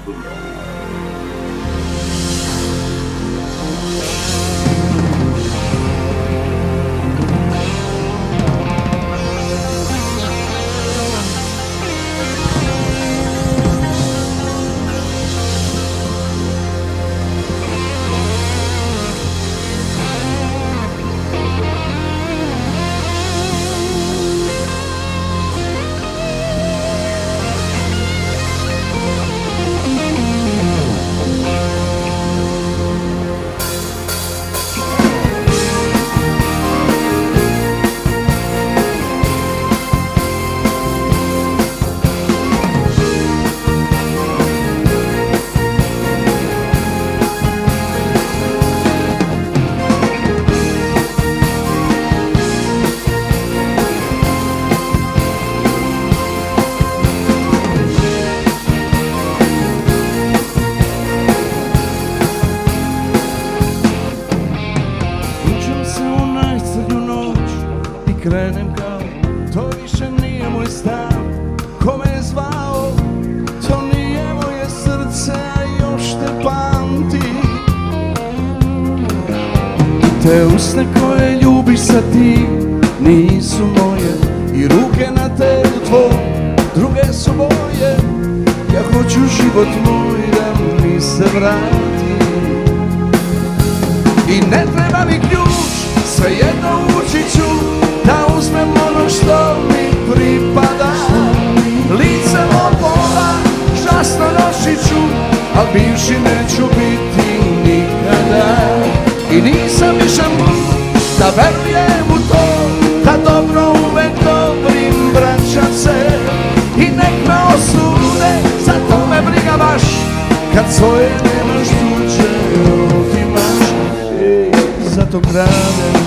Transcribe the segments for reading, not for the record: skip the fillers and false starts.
studio. Krenem kao, to više nije moj stav. Ko me je zvao, to nije moje srce, a još te pamti. Te usne koje ljubiš sad ti, nisu moje. I ruke na telu tvoj, druge su boje. Ja hoću život moj da mi se vrati. I ne treba mi ključ, svejedno ući ću da uzmem ono što mi pripada. Lice lopova, žasno nosit ću, al bivši neću biti nikada. I nisam više mlad da verujem u to, da dobro uvek dobrim vraća se. I nek me osude, zato me briga baš, kad svoje nemaš tuđe otimaš. Zato kradem.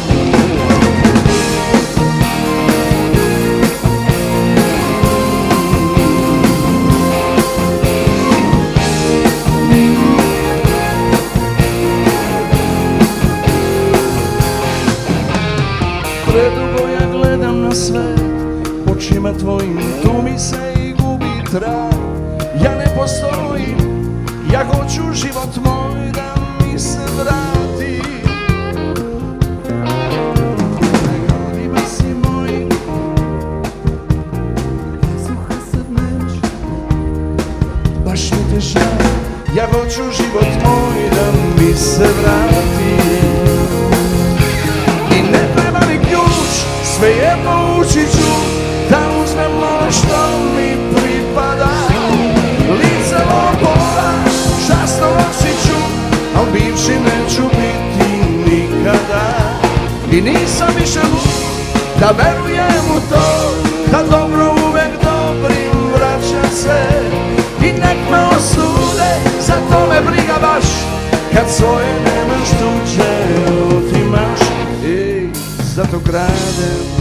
Predugo ja gledam na svet, očima tvojim, tu mi se i gubi trag. Ja ne postojim, ja hoću život moj da mi se vrati. Godima si moj, suha sad neće, baš mi te žal. Ja hoću život moj da mi se vrati. Svejedno ući ću da uzmem ono što mi pripada. Lice lopova, žasno nosit ću, al bivši neću biti nikada. I nisam više lud da verujem u to, da dobro uvek dobrim vraća se. I nek me osude, zato me briga baš, kad svoje nemaš tuđe otimaš. Zato kradem.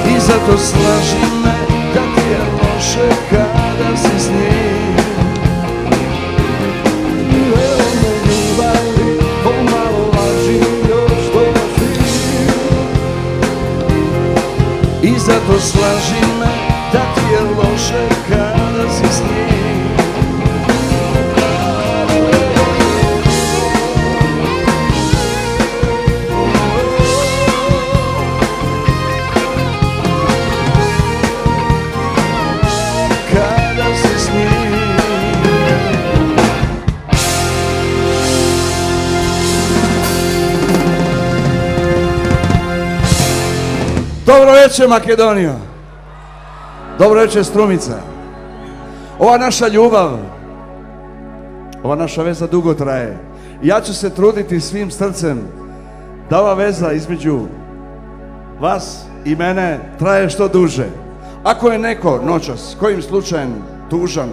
I zato slaži me da ti je loše kada si s njim. I zato slaži me da ti je loše kada si s njim. Kada si s njim. Dobro večer Makedonija, dobro večer Strumica. Ova naša ljubav, ova naša veza dugo traje. Ja ću se truditi svim srcem da ova veza između vas i mene traje što duže. Ako je neko noćas kojim slučajem tužan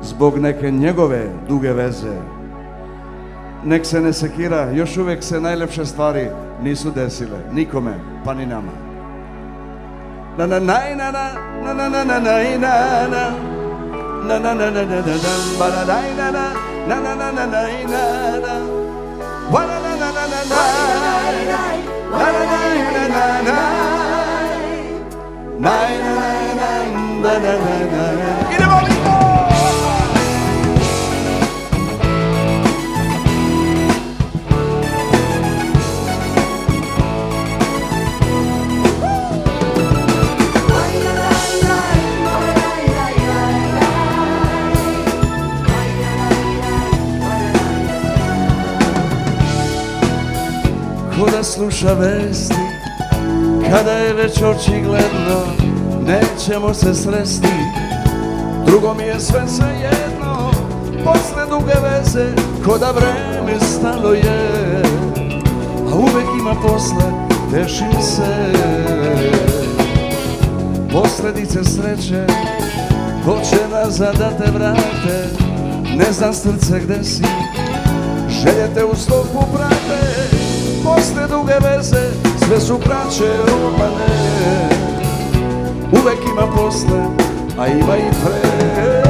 zbog neke njegove duge veze, nek se ne sekira, još uvijek se najlepše stvari nisu desile, nikome, pa ni nama. na na na na na na na na na na na na na na na na na na ba na na na na na na na na na na wa na na na na na na na na na na na idemo lipo. Ko da sluša vesti, kada je već očigledno nećemo se sresti. Drugo mi je sve jedno, posle duge veze, ko da vreme stalo je, a uvek ima posle, tešim se. Posledice sreće, hoće nazad da te vrate, ne znam srce gde si, želje te u stopu prate. Posle duge veze, sve su kraće romane, uvek ima posle, a ima i pre.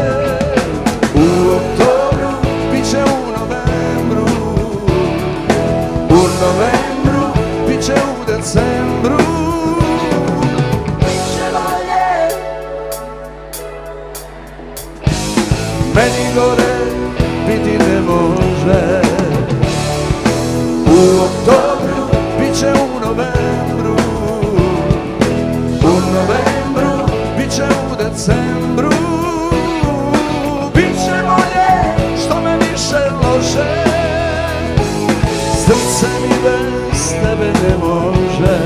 U oktobru, bit će u novembru, u novembru, bit će u decembru. Biće bolje, meni gore biti ne može. U oktobru, bit će u novembru, u novembru, bit će u decembru. Biće bolje, što me više lože, srce mi bez tebe ne može.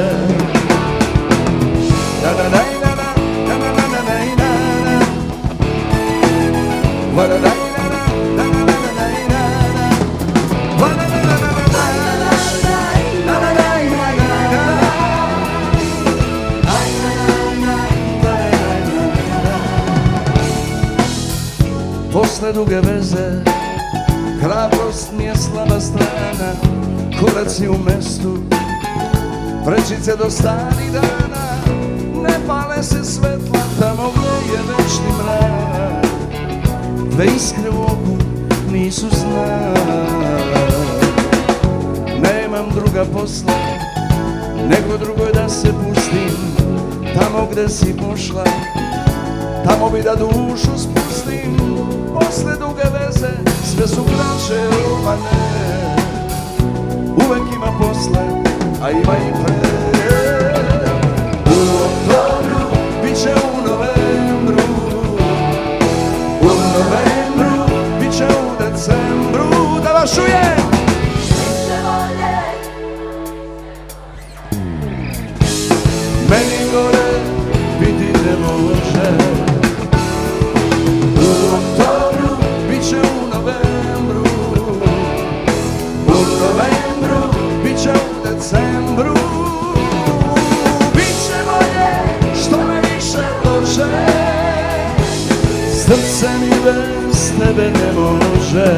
Na na na na na na na na na na na na na na. Posle duge veze, hrabrost mi je slaba strana, koraci u mestu, prečice do starih dana, ne pale se svetla tamo gde je večni mrak, dve iskre u oku nisu znak. Nemam druga posla, nego drugoj da se pustim, tamo gde si pošla, tamo bi da dušu spustim. Posle duge veze, sve su kraće romane, uvek ima posle, a ima i pre. U oktobru, bit će u novembru, u novembru, bit će u decembru. Da vas čujem! Meni gore biti ne može. U oktobru, bit će u novembru, u novembru, bit će u decembru. Biće bolje, što me više lože, srce mi bez tebe ne može.